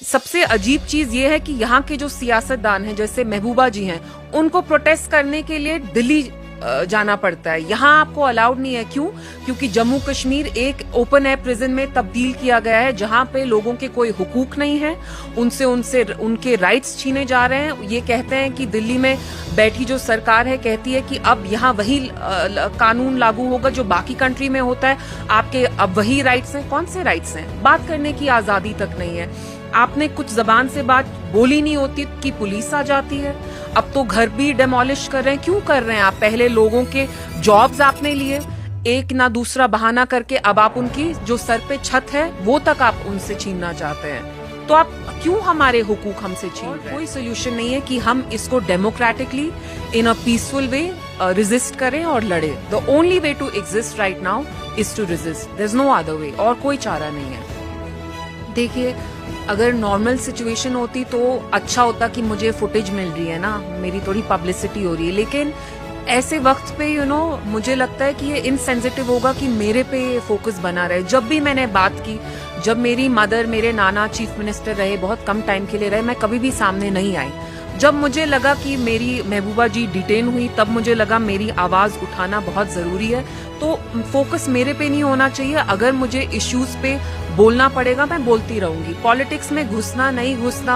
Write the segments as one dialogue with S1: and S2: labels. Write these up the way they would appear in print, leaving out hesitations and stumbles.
S1: सबसे अजीब चीज ये है कि यहाँ के जो सियासतदान हैं, जैसे महबूबा जी हैं, उनको प्रोटेस्ट करने के लिए दिल्ली जाना पड़ता है। यहाँ आपको अलाउड नहीं है। क्यों? क्योंकि जम्मू कश्मीर एक ओपन एयर प्रिजन में तब्दील किया गया है, जहाँ पे लोगों के कोई हुकूक नहीं है, उनसे उनके राइट्स छीने जा रहे हैं। ये कहते हैं कि दिल्ली में बैठी जो सरकार है कहती है कि अब यहाँ वही कानून लागू होगा जो बाकी कंट्री में होता है, आपके अब वही राइट्स हैं। कौन से राइट्स हैं? बात करने की आजादी तक नहीं है। आपने कुछ जबान से बात बोली नहीं होती कि पुलिस आ जाती है। अब तो घर भी डेमोलिश कर रहे हैं। क्यों कर रहे हैं आप? पहले लोगों के जॉब्स आपने लिए, एक ना दूसरा बहाना करके अब आप उनकी जो सर पे छत है वो तक आप उनसे छीनना चाहते हैं। तो आप क्यों हमारे हुकूक हमसे छीन रहे हैं? कोई सोल्यूशन नहीं है कि हम इसको democratically in a peaceful way resist करें और लड़े। The only way to exist right now is to resist. There is no other way. और कोई चारा नहीं है। देखिए, अगर नॉर्मल सिचुएशन होती तो अच्छा होता कि मुझे फुटेज मिल रही है ना, मेरी थोड़ी पब्लिसिटी हो रही है, लेकिन ऐसे वक्त पे मुझे लगता है कि ये इनसेंसिटिव होगा कि मेरे पे फोकस बना रहे। जब भी मैंने बात की, जब मेरी मदर, मेरे नाना चीफ मिनिस्टर रहे, बहुत कम टाइम के लिए रहे, मैं कभी भी सामने नहीं आई। जब मुझे लगा कि मेरी महबूबा जी डिटेन हुई, तब मुझे लगा मेरी आवाज उठाना बहुत जरूरी है। तो फोकस मेरे पे नहीं होना चाहिए। अगर मुझे इश्यूज पे बोलना पड़ेगा, मैं बोलती रहूंगी। पॉलिटिक्स में घुसना नहीं घुसना,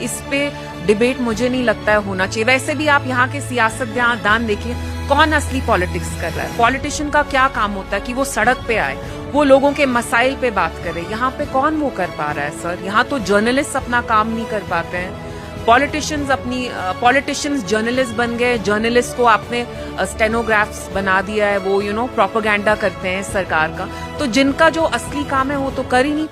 S1: इस पे डिबेट मुझे नहीं लगता है होना चाहिए। वैसे भी आप यहाँ के सियासतदान देखिए, कौन असली पॉलिटिक्स कर रहा है? पॉलिटिशियन का क्या काम होता है कि वो सड़क पे आए, वो लोगों के मसाइल पे बात करे। यहाँ पे कौन वो कर पा रहा है सर? यहाँ तो जर्नलिस्ट अपना काम नहीं कर पाते हैं। पॉलिटिशियंस जर्नलिस्ट बन गए। जर्नलिस्ट को आपने स्टेनोग्राफ्स बना दिया है, वो प्रोपेगेंडा करते हैं सरकार का। तो जिनका जो असली काम है वो तो कर ही नहीं